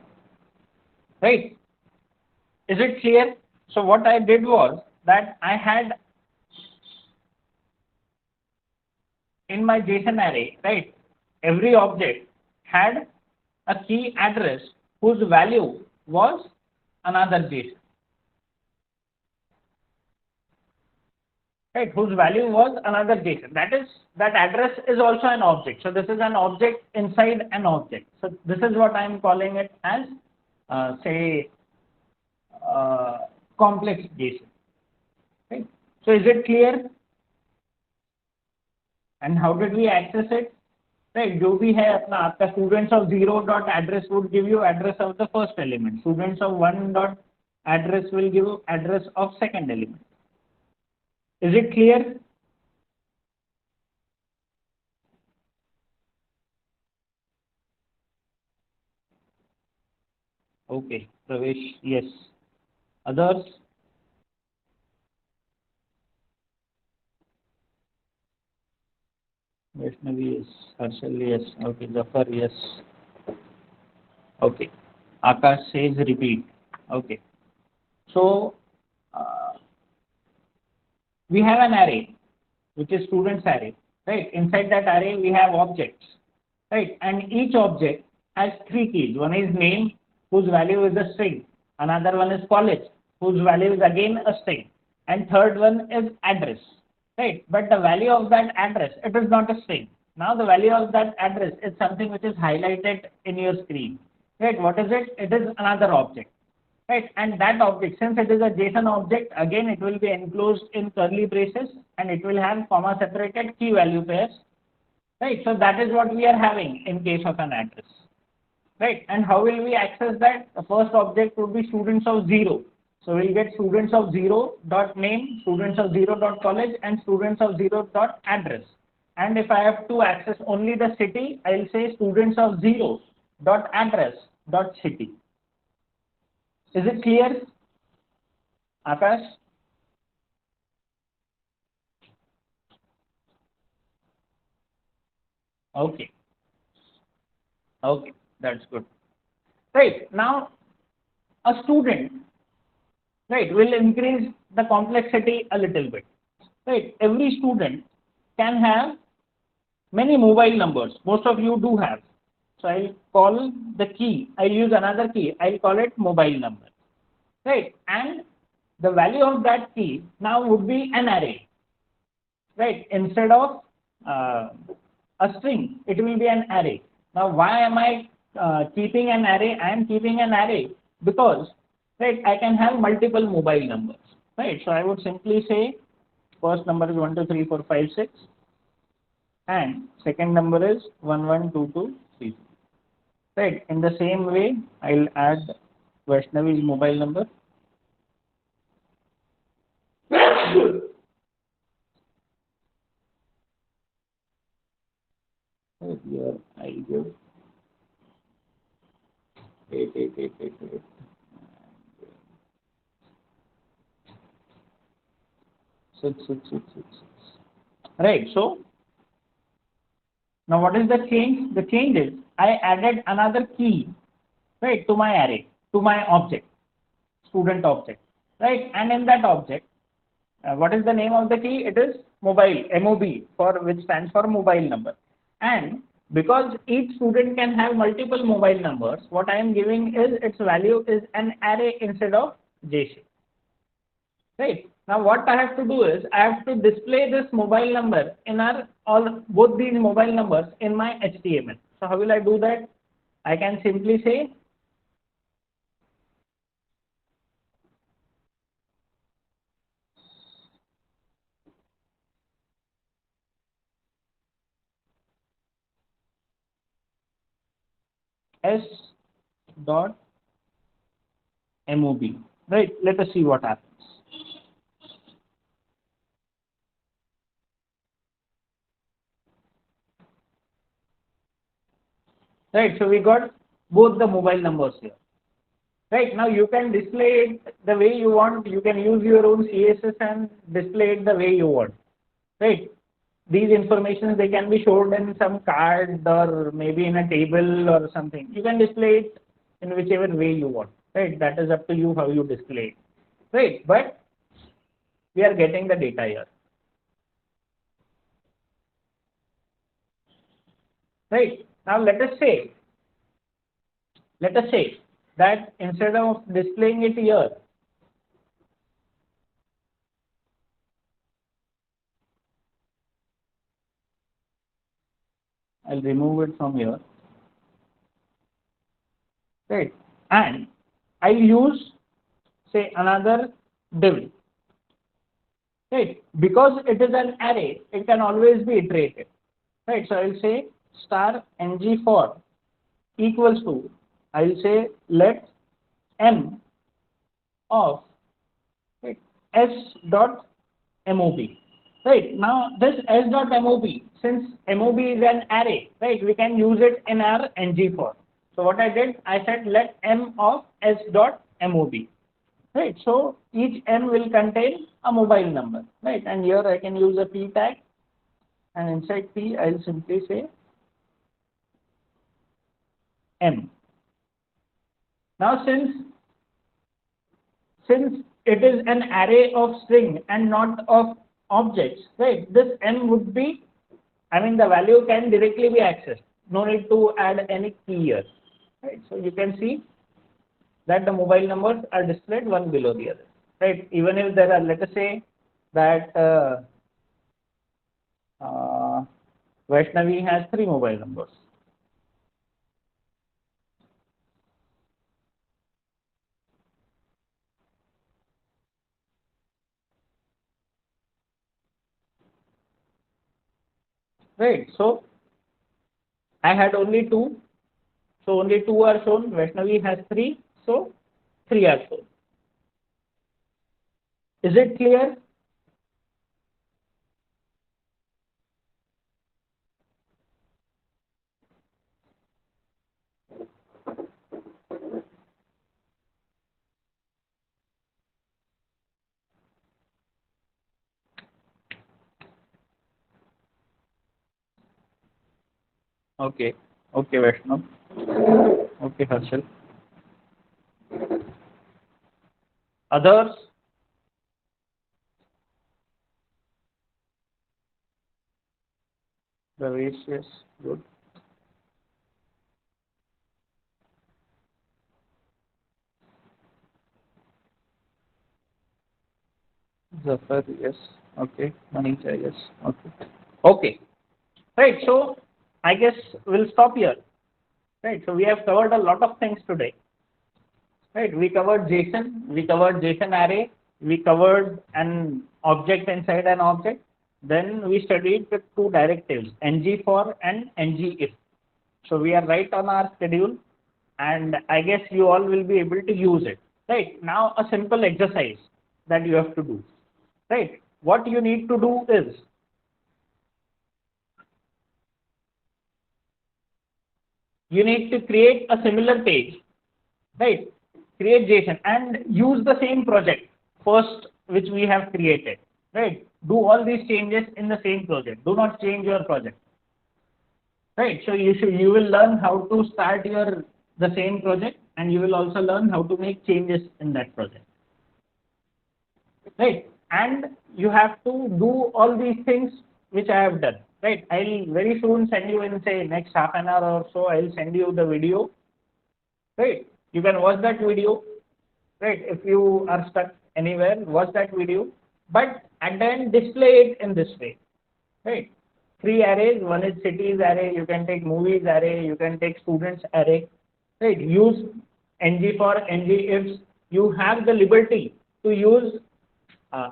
Right. Is it clear? So what I did was that I had in my JSON array, right, every object had a key address whose value was another JSON, right, whose value was another JSON. That is, that address is also an object. So this is an object inside an object. So this is what I am calling it as, say, complex JSON. Right. So is it clear? And how did we access it? Right, जो भी है अपना आपका students of 0 dot address would give you address of the first element. Students of 1 dot address will give you address of second element. Is it clear? Okay, Pravesh, yes. Others? Vaishnavi, yes. Harshal, yes. Okay. Zafar, yes. Okay. Akash says repeat. Okay. So uh, we have an array, which is students array, right? Inside that array, we have objects, right? And each object has three keys. One is name, whose value is a string. Another one is college, whose value is again a string. And third one is address, right? But the value of that address, it is not a string. Now the value of that address is something which is highlighted in your screen, right? What is it? It is another object, right? And that object, since it is a JSON object, again it will be enclosed in curly braces and it will have comma separated key value pairs, right? So that is what we are having in case of an address, right? And how will we access that? The first object would be students of 0. So we'll get students of 0 dot name, students of 0 dot college, and students of 0 dot address. And if I have to access only the city, I'll say students of 0 dot address dot city. Is it clear, Akash? Okay, okay, that's good. Right, now a student, right, will increase the complexity a little bit. Right, every student can have many mobile numbers. Most of you do have. So I'll call the key, I'll use another key, I'll call it mobile number. Right, and the value of that key now would be an array. Right, instead of uh, a string, it will be an array. Now, why am I keeping an array? I am keeping an array because, right, I can have multiple mobile numbers, right? So I would simply say first number is 1 2 3 4 5 6, and second number is 1 1 2 2 3, right? In the same way, I'll add Vaishnavi's mobile number. Right, here I give 8 8 8 8 8. Six, six, six, six, six. Right. So now what is the change? The change is I added another key, right, to my array, to my object, student object, right? And in that object, what is the name of the key? It is mobile, MOB, for which stands for mobile number. And because each student can have multiple mobile numbers, what I am giving is its value is an array instead of JSON. Right. Now what I have to do is I have to display this mobile number in our all both these mobile numbers in my HTML. So how will I do that? I can simply say s dot mob. Right. Let us see what happens. Right. So we got both the mobile numbers here. Right. Now you can display it the way you want. You can use your own CSS and display it the way you want. Right. These informations, they can be showed in some card or maybe in a table or something. You can display it in whichever way you want, right? That is up to you how you display it, right? But we are getting the data here, right? Now let us say that instead of displaying it here, I'll remove it from here, right? And I'll use, say, another div, right? Because it is an array, it can always be iterated, right? So I'll say star ng for equals to, I'll say let m of, right, s dot mob. Right, now this s dot mob, since mob is an array, right, we can use it in our ng for. So what I did, I said let m of s dot mob. Right, so each m will contain a mobile number, right, and here I can use a p tag, and inside P I'll simply say M. Now since it is an array of string and not of objects, right? This M would be, I mean, the value can directly be accessed. No need to add any key here, right? So you can see that the mobile numbers are displayed one below the other, right? Even if there are, let us say that Vaishnavi has three mobile numbers. Right. So I had only two. So only two are shown. Vaishnavi has three. So three are shown. Is it clear? Okay. Okay, Vaishnav. Okay, Harshal. Others? Ravish, yes. Good. Zafar, yes. Okay. Manisha, yes. Okay. Okay. Right. So I guess we'll stop here. Right. So we have covered a lot of things today. Right. We covered JSON. We covered JSON array. We covered an object inside an object. Then we studied the two directives, ng for and ng if. So we are right on our schedule, and I guess you all will be able to use it. Right. Now a simple exercise that you have to do. Right. What you need to do is you need to create a similar page, right? Create JSON and use the same project first which we have created, right? Do all these changes in the same project. Do not change your project, right? So you will learn how to start the same project, and you will also learn how to make changes in that project, right? And you have to do all these things which I have done, right? I'll very soon send you in, say, next half an hour or so. I'll send you the video, right? You can watch that video, right? If you are stuck anywhere, watch that video, but and then display it in this way, right? Three arrays. One is cities array. You can take movies array. You can take students array, right? Use ng for ng ifs. You have the liberty to use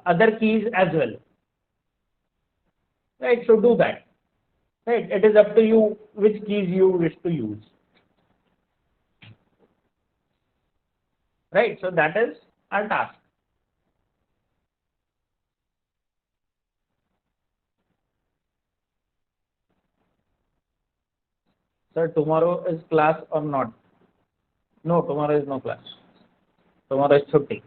other keys as well, right? So do that, right? It is up to you which keys you wish to use, right? So that is our task. Sir, tomorrow is class or not? No, tomorrow is no class. Tomorrow is Chutti.